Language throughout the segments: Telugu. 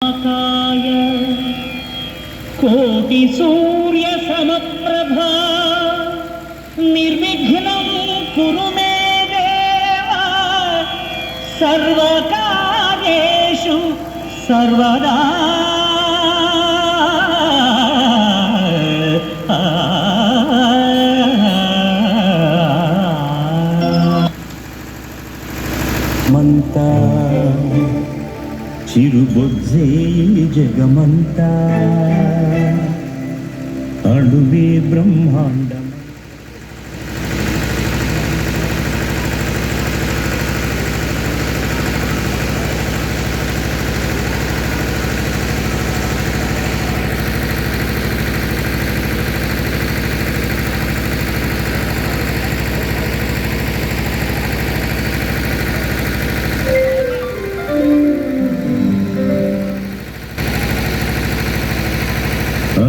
वक्रतुण्डमहाकाय कोटि सूर्य समप्रभा निर्विघ्नं कुरु मे देव सर्वकार्येषु सर्वदा। మంతా చిరుబొజ్జే జగమంతా అణువే బ్రహ్మాండం.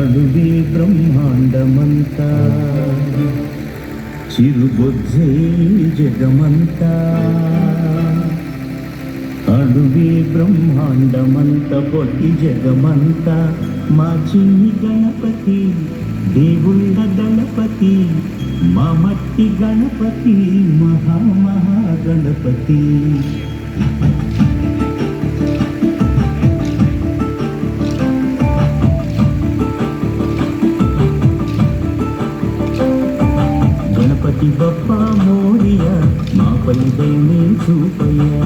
అణువే బ్రహ్మాండమంతా చిరుబొజ్జే జగమంతా అణువే బ్రహ్మాండమంతా పొట్టి జగమంతా మా చిన్ని గణపతి దేవుళ్ళ గణపతి మా మట్టి గణపతి మహామహాగణపతి. గణపతి బప్పా మోరియా మాపై దయనే చూపయ్యా.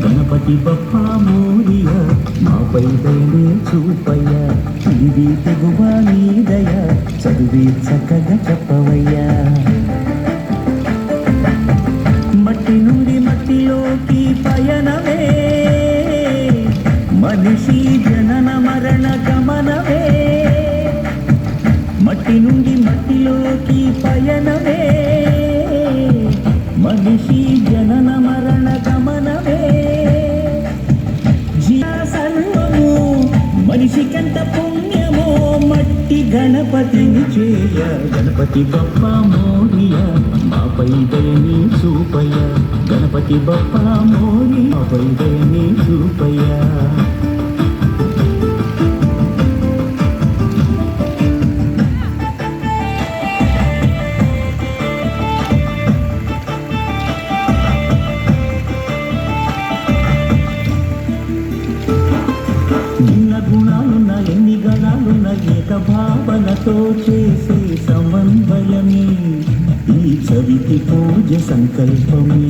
గణపతి బప్పా మోరియా మాపై దయనే చూపయ్యా. ఇది తెగువా నీ దయ చదివి చక్కగా చెప్పవయ్యా. మట్టి నుండి మట్టిలోకి పయనమే మనిషి జనన మరణ గమనమే. మట్టి నుండి మట్టిలోకి పయనమే మనిషి జనన మరణ గమనమే. సర్వము మనిషికంత పుణ్యమో మట్టి గణపతిని చేయ. గణపతి బప్పా మోరియా మాపై దయని చూపయ్య. గణపతి బప్పా మోరియా మాపై దయని చూపయ్య. గుణాలున్న ఎన్ని గణాలున్న ఏక భావనతో చేసే సమన్వయమే ఈ చవితి పూజ సంకల్పమే.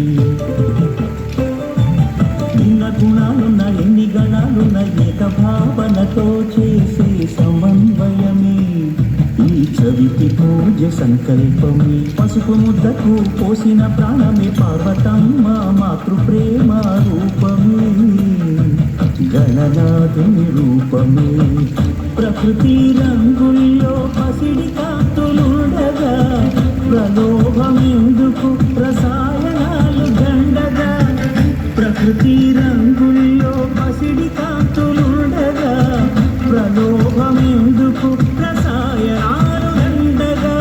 ఇన్న గుణాలున్న ఎన్ని గణాలున్న ఏక భావనతో చేసే సమన్వయమే ఈ చవితి పూజ సంకల్పమే. పసుపు ముద్దకు పోసిన ప్రాణమే పార్వతమ్మ మాతృప్రేమ రూపమే గణనాథుని రూపమే. ప్రకృతి రంగుల్లో పసిడి కాంతులుండగా ప్రలోభమెందుకు రసాయనాలు దండగా. ప్రకృతి రంగుల్లో పసిడి కాంతులుండగా ప్రలోభమెందుకు రసాయనాలు దండగా.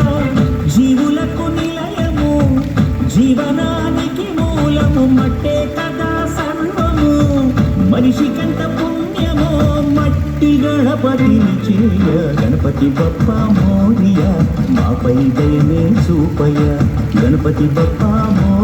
జీవులకు నిలయము జీవనానికి మూలము మట్టే కదా సర్వము. మనిషికంత పుణ్యమో మట్టి గణపతిని చేయ. గణపతి బప్పా మోరియా మాపై దయనే చూపయ్య. గణపతి బప్పా మోరియా